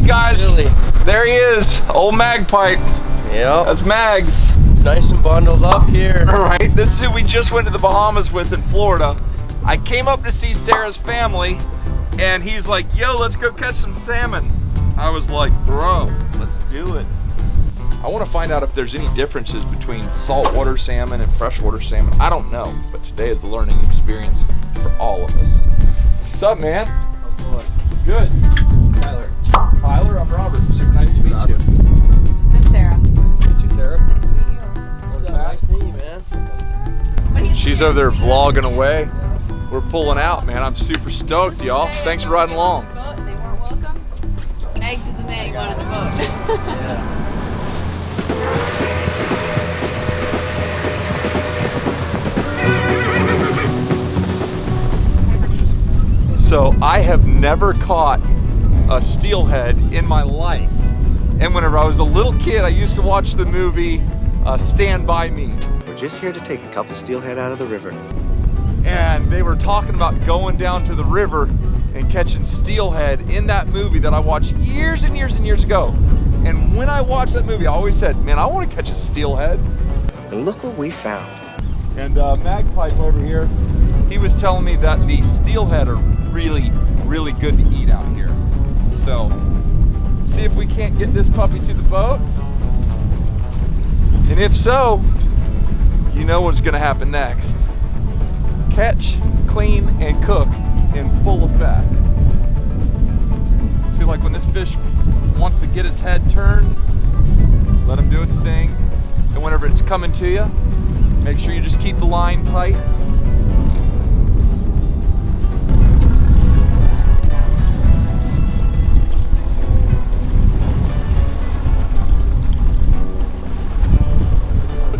you guys. Really? There he is, old Magpie. Yep. That's Mags. Nice and bundled up here. All right, this is who we just went to the Bahamas with in Florida. I came up to see Sarah's family, and he's like, yo, let's go catch some salmon. I was like, bro, let's do it. I want to find out if there's any differences between saltwater salmon and freshwater salmon. I don't know, but today is a learning experience for all of us. What's up, man? Good. Tyler. Tyler, I'm Robert. Super nice to meet you. I'm Sarah. Nice to meet you, Sarah. Nice to meet you. What's up? Nice to meet you, man. What are you She's doing? over there vlogging away. We're pulling out, man. I'm super stoked, y'all. Thanks for riding along. They weren't welcome. Megs is the man going on the boat. Yeah. So I have never caught a steelhead in my life. And whenever I was a little kid, I used to watch the movie Stand By Me. We're just here to take a couple steelhead out of the river. And they were talking about going down to the river and catching steelhead in that movie that I watched years and years and years ago. And when I watched that movie, I always said, man, I want to catch a steelhead. And look what we found. And Magpie over here, he was telling me that the steelhead are really, really good to eat out here. So, see if we can't get this puppy to the boat. And if so, you know what's gonna happen next. Catch, clean, and cook in full effect. See, like when this fish wants to get its head turned, let him do its thing. And whenever it's coming to you, make sure you just keep the line tight.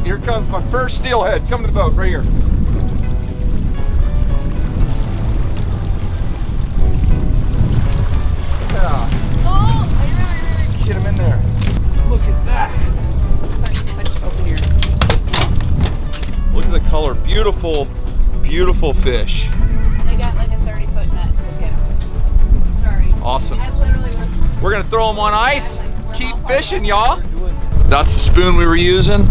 Here comes my first steelhead. Come to the boat, right here. Yeah. Oh, wait. Get him in there. Look at that. Open here. Look at the color. Beautiful, beautiful fish. They got like a 30-foot net, so get them. Sorry. Awesome. I literally was. We're gonna throw them on ice. Keep fishing, y'all. That's the spoon we were using.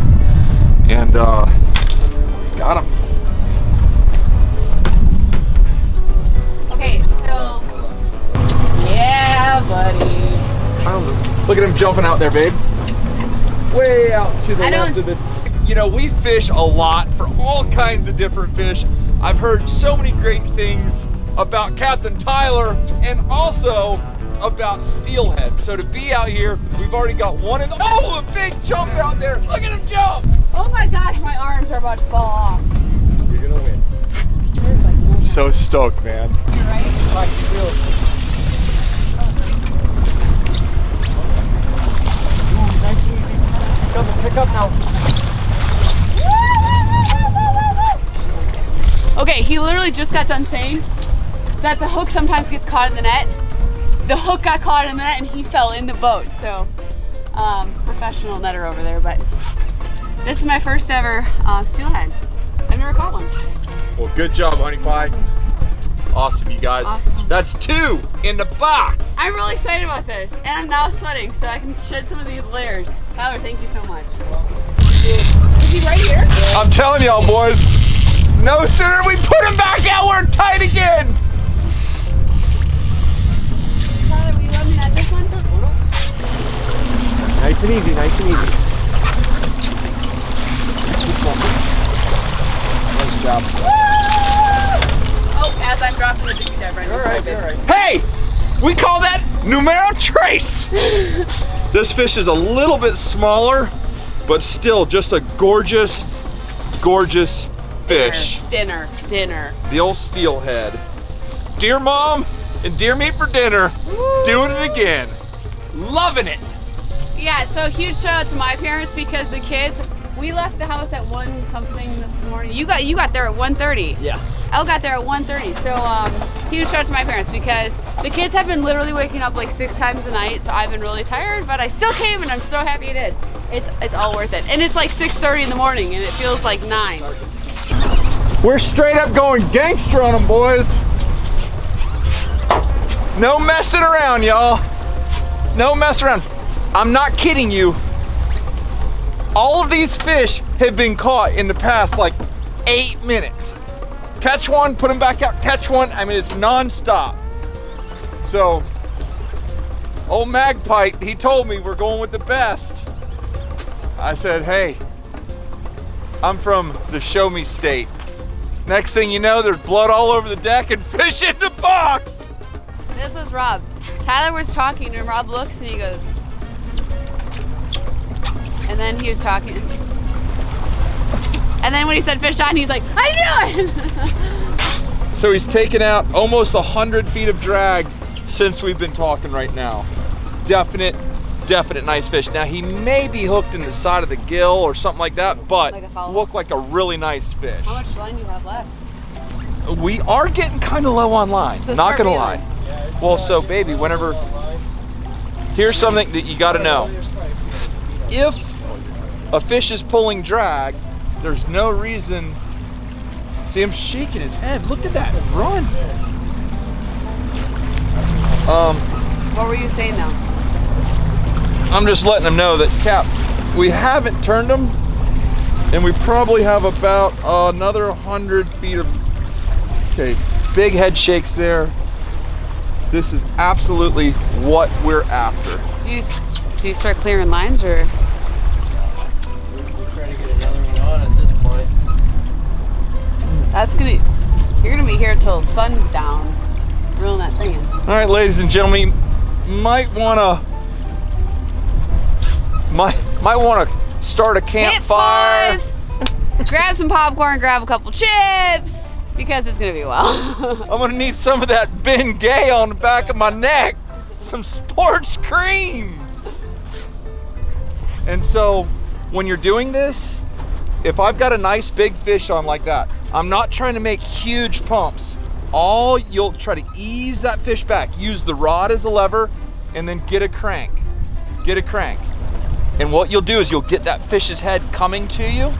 And got him. Okay, so. Yeah, buddy. Look at him jumping out there, babe. Way out to the I left don't- of the. You know, we fish a lot for all kinds of different fish. I've heard so many great things about Captain Tyler and also about steelhead. So to be out here, we've already got one in the. Oh, a big jump out there. Look at him jump. Oh my gosh, my arms are about to fall off. You're gonna win. There's like no So stoked, man. You're right. Pick up now. Okay, he literally just got done saying that the hook sometimes gets caught in the net. The hook got caught in the net and he fell in the boat. So, professional netter over there. But this is my first ever steelhead. I've never caught one. Well, good job, Honey Pie. Awesome, you guys. Awesome. That's 2 in the box. I'm really excited about this, and I'm now sweating, so I can shed some of these layers. Tyler, thank you so much. Is he right here? I'm telling y'all, boys, no sooner we put him back out, we're tight again. Tyler, will you let me have this one? Nice and easy, nice and easy. Nice job. Oh, as I'm dropping the big step right now. All right. Hey, we call that numero trace. This fish is a little bit smaller, but still just a gorgeous, gorgeous fish. Dinner. The old steelhead. Deer Mom and deer meat for dinner. Woo. Doing it again. Loving it. Yeah, so huge shout out to my parents because the kids, we left the house at 1 something this morning. You got there at 1:30. Yeah. Elle got there at 1:30. So huge shout out to my parents because the kids have been literally waking up like 6 times a night. So I've been really tired, but I still came and I'm so happy I did. It's all worth it. And it's like 6:30 in the morning and it feels like 9. We're straight up going gangster on them, boys. No messing around, y'all. No mess around. I'm not kidding you. All of these fish have been caught in the past like 8 minutes. Catch one, put them back out, catch one. I mean, it's non-stop. So, old Magpie, he told me we're going with the best. I said, hey, I'm from the show me state. Next thing you know, there's blood all over the deck and fish in the box. This was Rob. Tyler was talking and Rob looks and he goes, and then he was talking. And then when he said fish on, he's like, I knew it! So he's taken out almost 100 feet of drag since we've been talking right now. Definite nice fish. Now he may be hooked in the side of the gill or something like that, but Like look like a really nice fish. How much line do you have left? We are getting kind of low on line, So not start gonna lie. Well, so baby, whenever, here's something that you gotta know. If a fish is pulling drag, there's no reason, see him shaking his head, look at that run. What were you saying now? I'm just letting them know that, Cap, we haven't turned them, and we probably have about another 100 feet of, okay, big head shakes there. This is absolutely what we're after. Do you start clearing lines or? We'll try to get another one on at this point. You're gonna be here till sundown, reeling that thing in. All right, ladies and gentlemen, might wanna start a campfire. Hit pause, grab some popcorn, grab a couple chips, because it's gonna be well. I'm gonna need some of that Ben Gay on the back of my neck. Some sports cream. And so, when you're doing this, if I've got a nice big fish on like that, I'm not trying to make huge pumps. You'll try to ease that fish back. Use the rod as a lever and then get a crank. Get a crank. And what you'll do is you'll get that fish's head coming to you.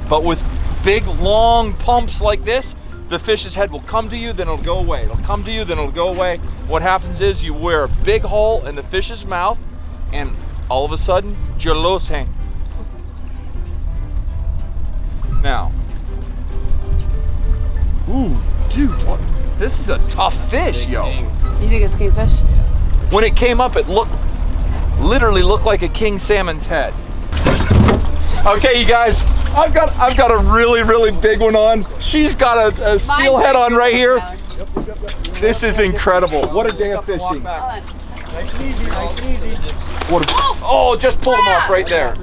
But with big long pumps like this, the fish's head will come to you, then it'll go away. It'll come to you, then it'll go away. What happens is you wear a big hole in the fish's mouth and all of a sudden, you're losing. Now, ooh, dude, what? This is a tough fish, yo. You think it's kingfish? When it came up, it literally looked like a king salmon's head. Okay, you guys, I've got a really big one on. She's got a steelhead on right here. This is incredible. What a day of fishing. Nice and easy, nice and easy. Oh, just pulled him off right there.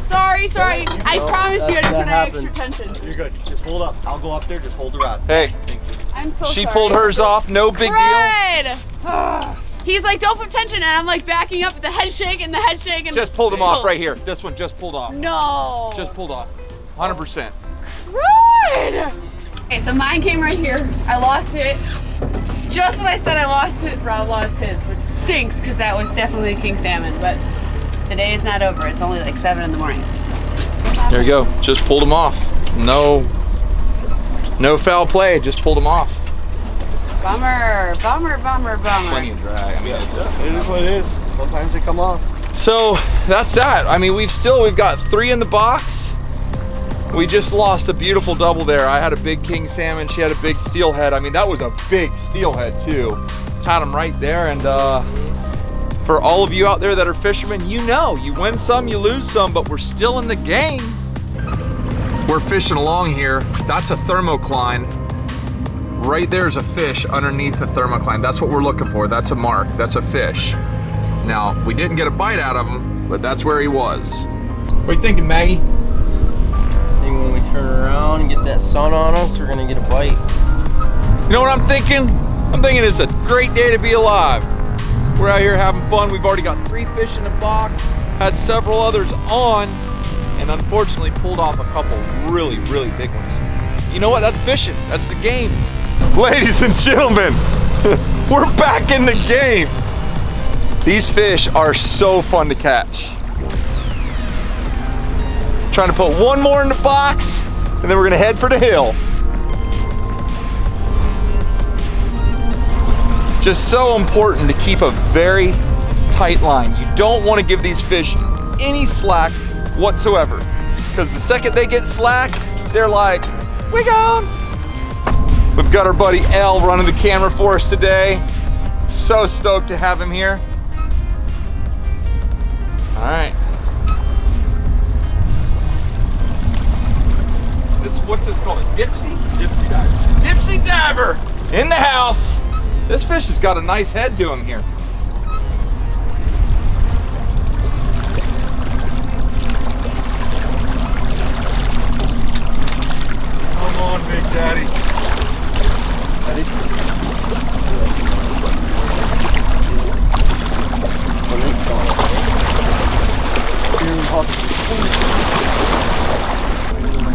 Sorry. I promise you I didn't put extra tension. You're good. Just hold up. I'll go up there. Just hold the rod. Hey, I'm so she sorry. pulled hers off, no big deal. Fred! He's like, don't put tension, and I'm like backing up with the head shake and the head shake. And Just pulled him off right here. This one just pulled off. No. Just pulled off, 100%. Fred! Okay, so mine came right here. I lost it. Just when I said I lost it, Rob lost his, which stinks because that was definitely a king salmon. But the day is not over. It's only like 7 in the morning. There you go, just pulled him off. No foul play, just pulled him off. Bummer. Plenty of drag. I mean, It is what it is. Sometimes they come off. so that's that. I mean, we've got 3 in the box. We just lost a beautiful double there. I had a big king salmon, she had a big steelhead. I mean, that was a big steelhead too. Had him right there, and for all of you out there that are fishermen, you know, you win some, you lose some, but we're still in the game. We're fishing along here. That's a thermocline. Right there's a fish underneath the thermocline. That's what we're looking for. That's a mark. That's a fish. Now, we didn't get a bite out of him, but that's where he was. What are you thinking, Maggie? I think when we turn around and get that sun on us, we're gonna get a bite. You know what I'm thinking? I'm thinking it's a great day to be alive. We're out here having fun. We've already got 3 fish in the box, had several others on, and unfortunately pulled off a couple really big ones. You know what? That's fishing. That's the game. Ladies and gentlemen, we're back in the game. These fish are so fun to catch. Trying to put one more in the box, and then we're gonna head for the hill. Just so important to keep a very tight line. You don't want to give these fish any slack whatsoever, because the second they get slack, they're like, we gone. We've got our buddy L running the camera for us today. So stoked to have him here. All right. What's this called? A dipsy? Dipsy diver. Dipsy diver in the house. This fish has got a nice head to him here. Come on, Big Daddy.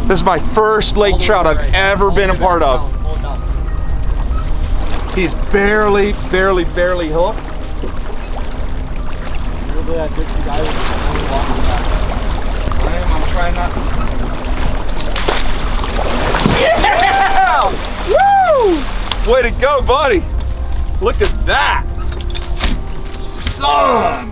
This is my first lake trout I've ever been a part of. He's barely hooked. I'm trying not to. Yeah! Woo! Way to go, buddy. Look at that. Son.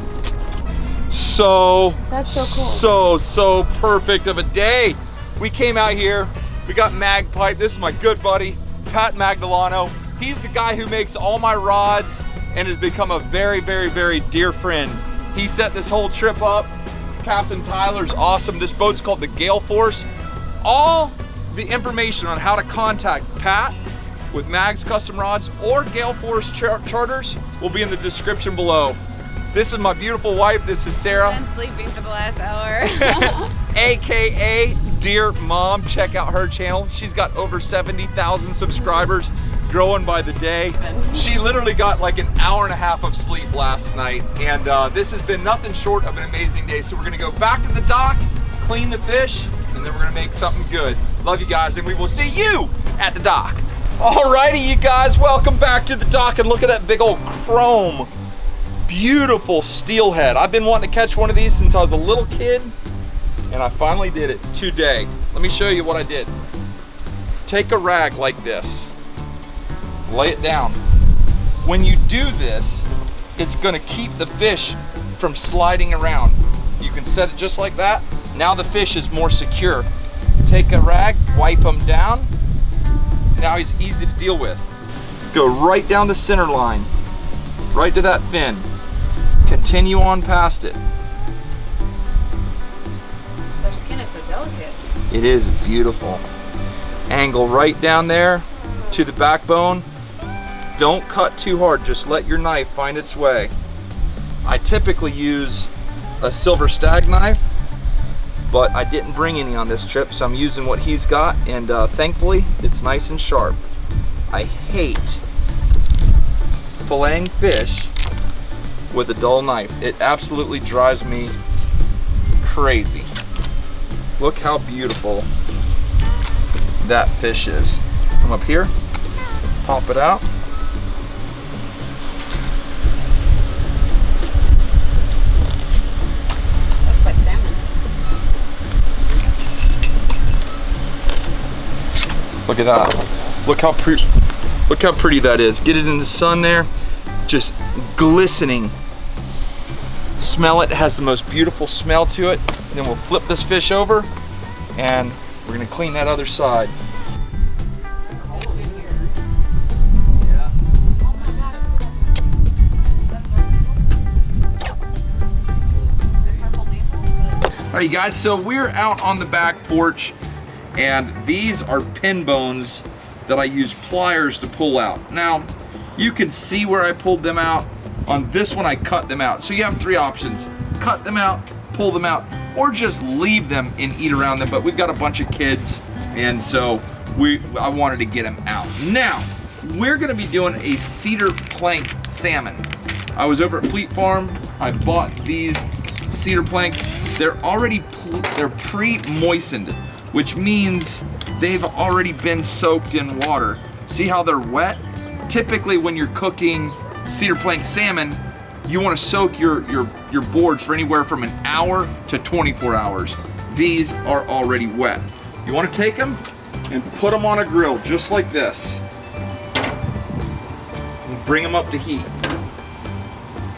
That's so cool. So perfect of a day. We came out here, we got Magpipe. This is my good buddy, Pat Magdalano. He's the guy who makes all my rods and has become a very dear friend. He set this whole trip up. Captain Tyler's awesome. This boat's called the Gale Force. All the information on how to contact Pat with Mag's Custom Rods or Gale Force charters will be in the description below. This is my beautiful wife. This is Sarah. I've been sleeping for the last hour. AKA DEERMOM. Check out her channel. She's got over 70,000 subscribers, growing by the day. She literally got like an hour and a half of sleep last night, and this has been nothing short of an amazing day. So we're gonna go back to the dock, clean the fish, and then we're gonna make something good. Love you guys, and we will see you at the dock. Alrighty, you guys, welcome back to the dock, and look at that big old chrome, beautiful steelhead. I've been wanting to catch one of these since I was a little kid, and I finally did it today. Let me show you what I did. Take a rag like this, lay it down. When you do this, it's gonna keep the fish from sliding around. You can set it just like that. Now the fish is more secure. Take a rag, wipe him down. Now he's easy to deal with. Go right down the center line, right to that fin. Continue on past it. Their skin is so delicate. It is beautiful. Angle right down there to the backbone. Don't cut too hard, just let your knife find its way. I typically use a Silver Stag knife, but I didn't bring any on this trip, so I'm using what he's got, and thankfully it's nice and sharp. I hate filleting fish with a dull knife. It absolutely drives me crazy. Look how beautiful that fish is. Come up here, pop it out. Looks like salmon. Look at that. Look how pretty that is. Get it in the sun there. Just glistening. Smell it. It has the most beautiful smell to it. And then we'll flip this fish over and we're gonna clean that other side. All right, you guys, so we're out on the back porch, and these are pin bones that I use pliers to pull out. Now, you can see where I pulled them out. On this one, I cut them out. So you have three options: cut them out, pull them out, or just leave them and eat around them. But we've got a bunch of kids, and so I wanted to get them out. Now, we're gonna be doing a cedar plank salmon. I was over at Fleet Farm. I bought these cedar planks. They're pre-moistened, which means they've already been soaked in water. See how they're wet? Typically when you're cooking cedar plank salmon, you want to soak your boards for anywhere from an hour to 24 hours. These are already wet. You want to take them and put them on a grill just like this. And Bring them up to heat.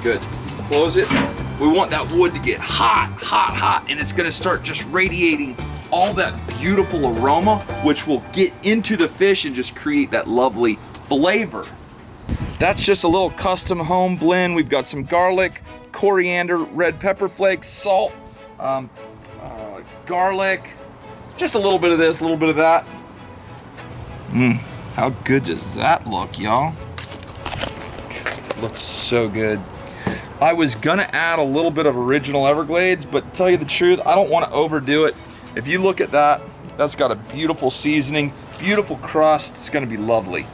Good. Close it. We want that wood to get hot, hot, hot, and it's gonna start just radiating all that beautiful aroma, which will get into the fish and just create that lovely flavor. That's just a little custom home blend. We've got some garlic, coriander, red pepper flakes, salt, garlic, just a little bit of this, a little bit of that. How good does that look, y'all? Looks so good. I was gonna add a little bit of original Everglades, but to tell you the truth, I don't want to overdo it. If you look at that, that's got a beautiful seasoning, beautiful crust. It's gonna be lovely.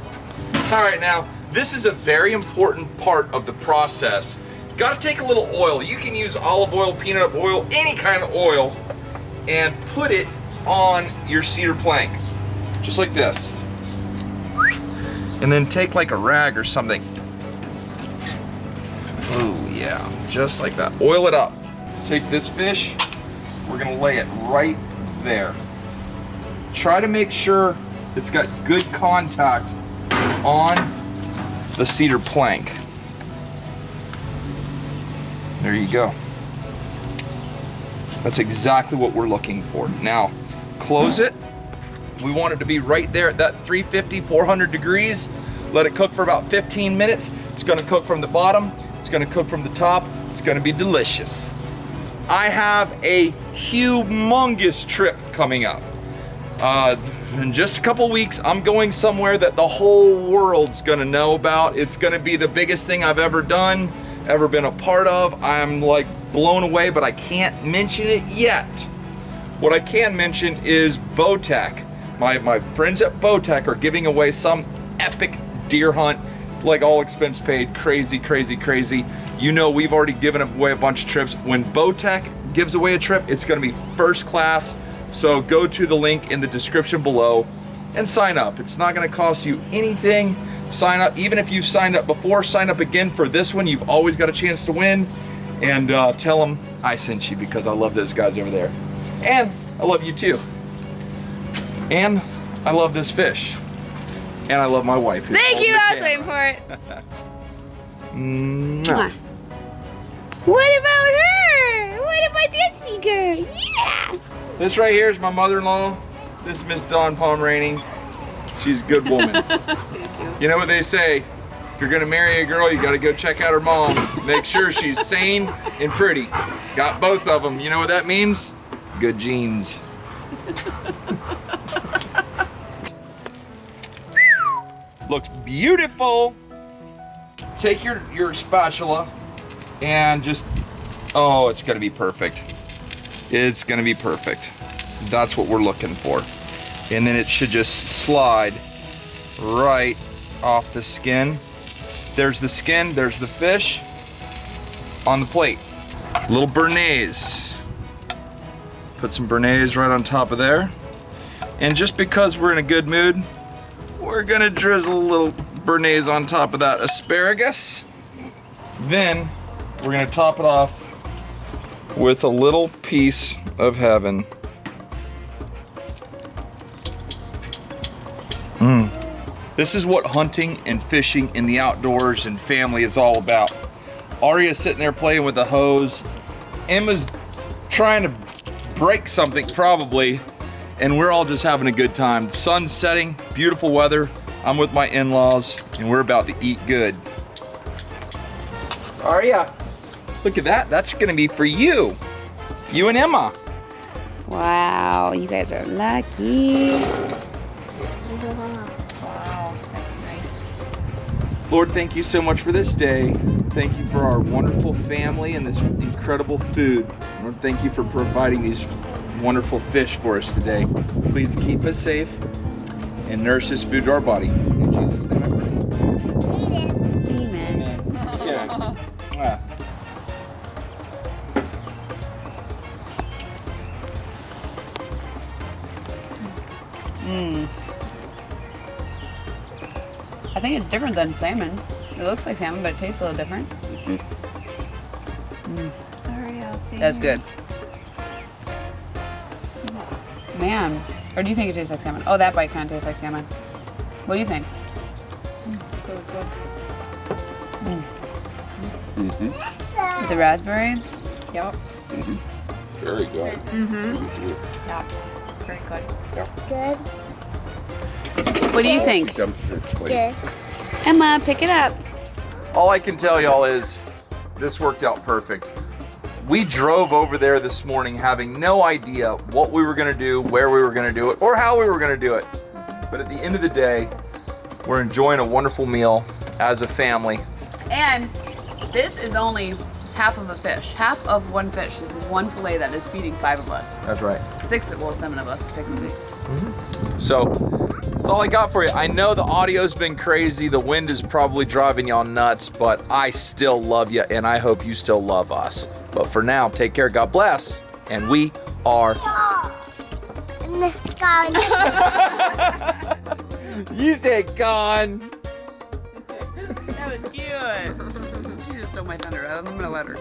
All right, now, this is a very important part of the process. You gotta take a little oil. You can use olive oil, peanut oil, any kind of oil, and put it on your cedar plank, just like this. And then take like a rag or something. Oh yeah, just like that. Oil it up. Take this fish, we're gonna lay it right there. Try to make sure it's got good contact on the cedar plank. There you go. That's exactly what we're looking for. Now, close it. We want it to be right there at that 350, 400 degrees. Let it cook for about 15 minutes. It's gonna cook from the bottom. It's gonna cook from the top. It's gonna be delicious. I have a humongous trip coming up. In just a couple weeks, I'm going somewhere that the whole world's gonna know about. It's gonna be the biggest thing I've ever done, ever been a part of. I'm like blown away, but I can't mention it yet. What I can mention is Bowtech. My friends at Bowtech are giving away some epic deer hunt, like all expense paid, crazy, crazy, crazy. You know, we've already given away a bunch of trips. When Bowtech gives away a trip, it's gonna be first class. So go to the link in the description below and sign up. It's not gonna cost you anything. Sign up, even if you've signed up before, sign up again for this one. You've always got a chance to win. And tell them I sent you because I love those guys over there. And I love you too. And I love this fish. And I love my wife. Thank you, I was waiting for it. What about her? What about that seeker? Yeah! This right here is my mother-in-law. This is Miss Dawn Pomeranian. She's a good woman. You know what they say? If you're gonna marry a girl, you gotta go check out her mom. Make sure she's sane and pretty. Got both of them. You know what that means? Good genes. Looks beautiful. Take your spatula and just, oh, it's gonna be perfect. It's gonna be perfect. That's what we're looking for. And then it should just slide right off the skin. There's the skin, there's the fish on the plate. Little béarnaise. Put some béarnaise right on top of there. And just because we're in a good mood, we're gonna drizzle a little béarnaise on top of that asparagus. Then we're gonna top it off with a little piece of heaven. This is what hunting and fishing in the outdoors and family is all about. Aria's sitting there playing with the hose. Emma's trying to break something probably, and we're all just having a good time. The sun's setting, beautiful weather. I'm with my in-laws, and we're about to eat good. Aria, look at that. That's gonna be for you. You and Emma. Wow, you guys are lucky. Wow, that's nice. Lord, thank you so much for this day. Thank you for our wonderful family and this incredible food. Lord, thank you for providing these wonderful fish for us today. Please keep us safe and nourish this food to our body. In Jesus' name I pray. Amen. Yes. Ah. I think it's different than salmon. It looks like salmon, but it tastes a little different. That's good. Man, or do you think it tastes like salmon? Oh, that bite kind of tastes like salmon. What do you think? Good. With the raspberry. Yep. Very good. Yeah. Very good. What do you think? Good. Emma, pick it up. All I can tell y'all is this worked out perfect. We drove over there this morning having no idea what we were gonna do, where we were gonna do it, or how we were gonna do it. But at the end of the day, we're enjoying a wonderful meal as a family. And this is only half of a fish, half of one fish. This is one fillet that is feeding 5 of us. That's right. 7 of us technically. So that's all I got for you. I know the audio's been crazy. The wind is probably driving y'all nuts, but I still love you and I hope you still love us. But for now, take care, God bless, and we are... You said gone. That was cute. She just stole my thunder. I'm gonna let her.